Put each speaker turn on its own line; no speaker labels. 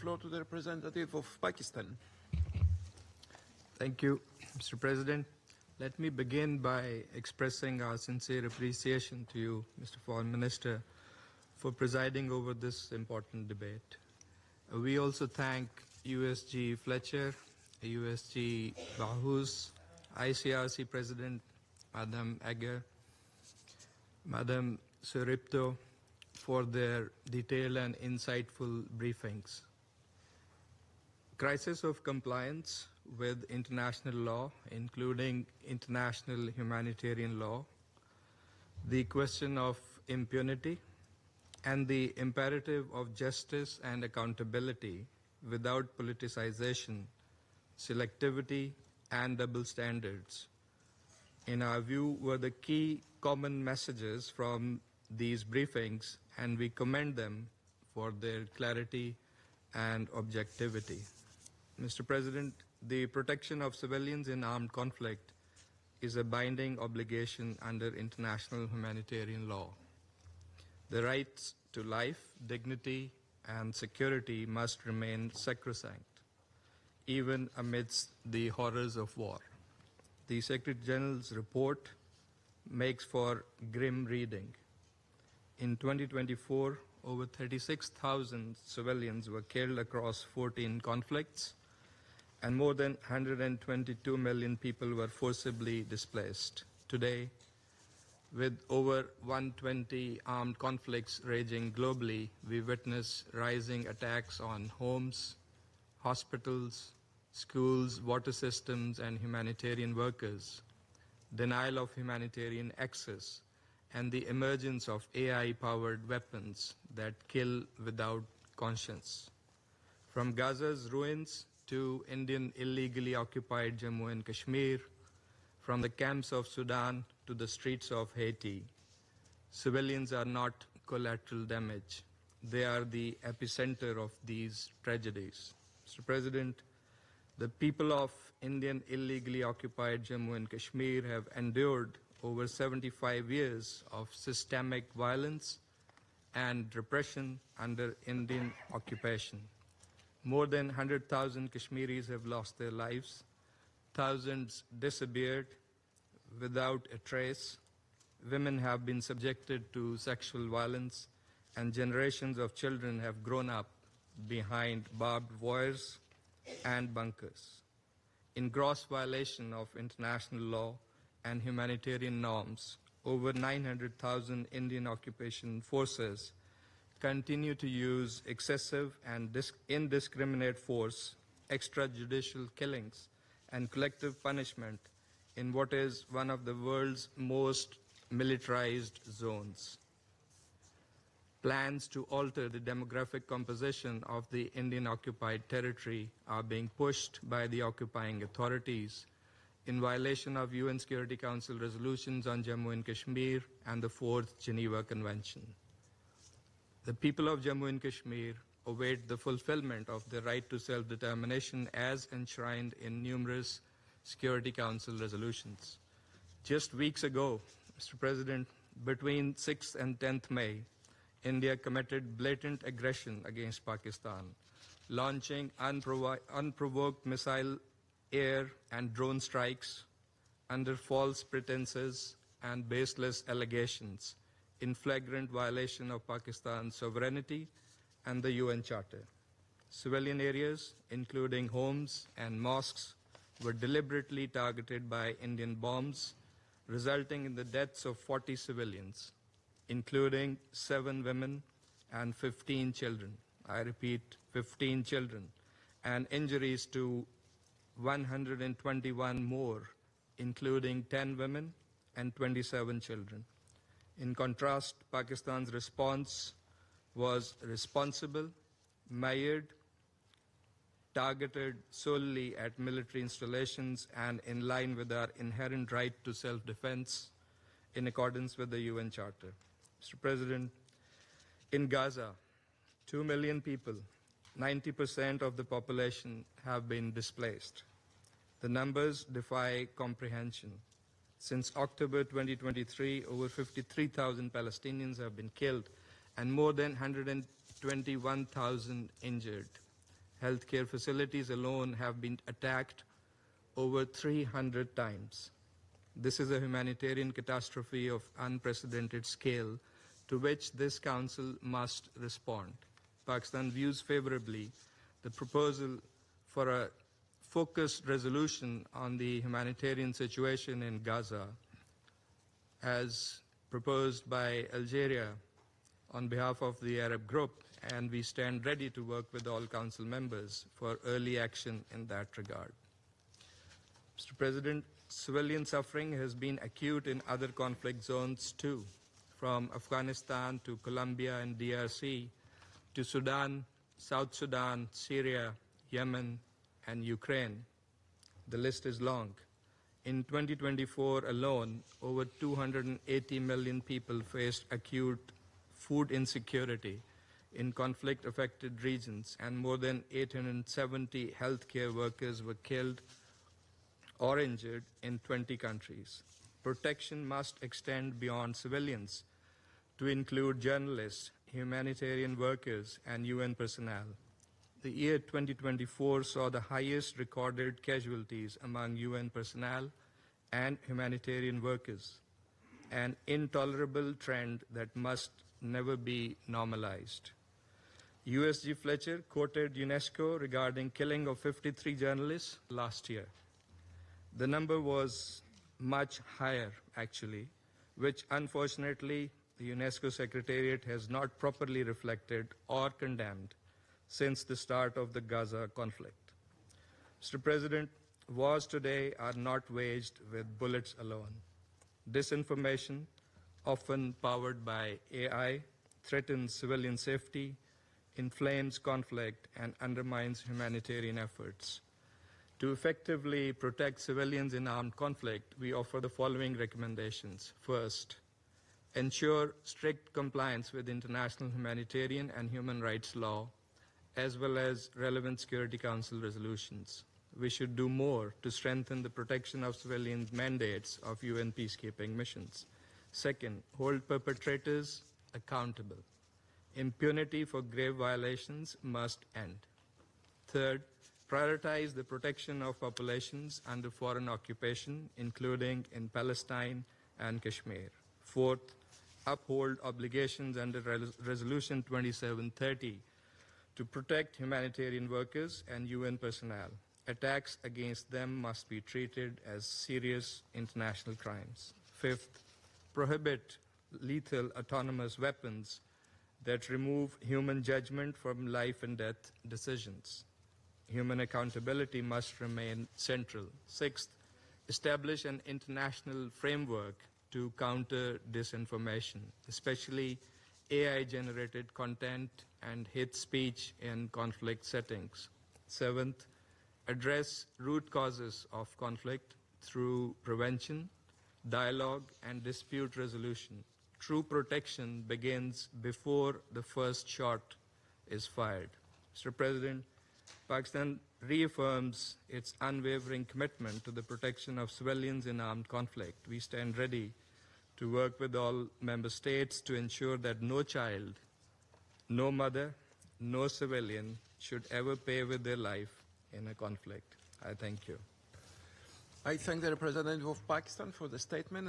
floor to the representative of Pakistan.
Thank you, Mr. President. Let me begin by expressing our sincere appreciation to you, Mr. Foreign Minister, for presiding over this important debate. We also thank USG Fletcher, USG Bahus, ICRC President Madam Egger, Madam Suripto for their detailed and insightful briefings. Crisis of compliance with international law, including international humanitarian law, the question of impunity, and the imperative of justice and accountability without politicization, selectivity, and double standards, in our view, were the key common messages from these briefings, and we commend them for their clarity and objectivity. Mr. President, the protection of civilians in armed conflict is a binding obligation under international humanitarian law. The rights to life, dignity, and security must remain sacrosanct, even amidst the horrors of war. The Secretary General's report makes for grim reading. In 2024, over 36,000 civilians were killed across 14 conflicts, and more than 122 million people were forcibly displaced. Today, with over 120 armed conflicts raging globally, we witness rising attacks on homes, hospitals, schools, water systems, and humanitarian workers, denial of humanitarian access, and the emergence of AI-powered weapons that kill without conscience. From Gaza's ruins to Indian illegally occupied Jammu and Kashmir, from the camps of Sudan to the streets of Haiti, civilians are not collateral damage. They are the epicenter of these tragedies. Mr. President, the people of Indian illegally occupied Jammu and Kashmir have endured over 75 years of systemic violence and repression under Indian occupation. More than 100,000 Kashmiris have lost their lives, thousands disappeared without a trace, women have been subjected to sexual violence, and generations of children have grown up behind barbed wires and bunkers. In gross violation of international law and humanitarian norms, over 900,000 Indian occupation forces continue to use excessive and indiscriminate force, extrajudicial killings, and collective punishment in what is one of the world's most militarized zones. Plans to alter the demographic composition of the Indian occupied territory are being pushed by the occupying authorities in violation of UN Security Council resolutions on Jammu and Kashmir and the 4th Geneva Convention. The people of Jammu and Kashmir await the fulfillment of their right to self-determination as enshrined in numerous Security Council resolutions. Just weeks ago, Mr. President, between 6th and 10th May, India committed blatant aggression against Pakistan, launching unprovoked missile, air, and drone strikes under false pretenses and baseless allegations in flagrant violation of Pakistan's sovereignty and the UN Charter. Civilian areas, including homes and mosques, were deliberately targeted by Indian bombs, resulting in the deaths of 40 civilians, including 7 women and 15 children. I repeat, 15 children, and injuries to 121 more, including 10 women and 27 children. In contrast, Pakistan's response was responsible, measured, targeted solely at military installations and in line with our inherent right to self-defense in accordance with the UN Charter. Mr. President, in Gaza, 2 million people, 90% of the population, have been displaced. The numbers defy comprehension. Since October 2023, over 53,000 Palestinians have been killed and more than 121,000 injured. healthcare facilities alone have been attacked over 300 times. This is a humanitarian catastrophe of unprecedented scale to which this Council must respond. Pakistan views favorably the proposal for a focused resolution on the humanitarian situation in Gaza as proposed by Algeria on behalf of the Arab group, and we stand ready to work with all Council members for early action in that regard. Mr. President, civilian suffering has been acute in other conflict zones too, from Afghanistan to Colombia and DRC to Sudan, South Sudan, Syria, Yemen, and Ukraine. The list is long. In 2024 alone, over 280 million people faced acute food insecurity in conflict-affected regions, and more than 870 healthcare workers were killed or injured in 20 countries. Protection must extend beyond civilians to include journalists, humanitarian workers, and UN personnel. The year 2024 saw the highest recorded casualties among UN personnel and humanitarian workers, an intolerable trend that must never be normalized. USG Fletcher quoted UNESCO regarding killing of 53 journalists last year. The number was much higher, actually, which unfortunately the UNESCO Secretariat has not properly reflected or condemned since the start of the Gaza conflict. Mr. President, wars today are not waged with bullets alone. Disinformation, often powered by AI, threatens civilian safety, inflames conflict, and undermines humanitarian efforts. To effectively protect civilians in armed conflict, we offer the following recommendations. First, ensure strict compliance with international humanitarian and human rights law, as well as relevant Security Council resolutions. We should do more to strengthen the protection of civilian mandates of UN peacekeeping missions. Second, hold perpetrators accountable. Impunity for grave violations must end. Third, prioritize the protection of populations under foreign occupation, including in Palestine and Kashmir. Fourth, uphold obligations under Resolution 2730 to protect humanitarian workers and UN personnel. Attacks against them must be treated as serious international crimes. Fifth, prohibit lethal autonomous weapons that remove human judgment from life and death decisions. Human accountability must remain central. Sixth, establish an international framework to counter disinformation, especially AI-generated content and hate speech in conflict settings. Seventh, address root causes of conflict through prevention, dialogue, and dispute resolution. True protection begins before the first shot is fired. Mr. President, Pakistan reaffirms its unwavering commitment to the protection of civilians in armed conflict. We stand ready to work with all member states to ensure that no child, no mother, no civilian should ever pay with their life in a conflict. I thank you.
I thank the representative of Pakistan for the statement.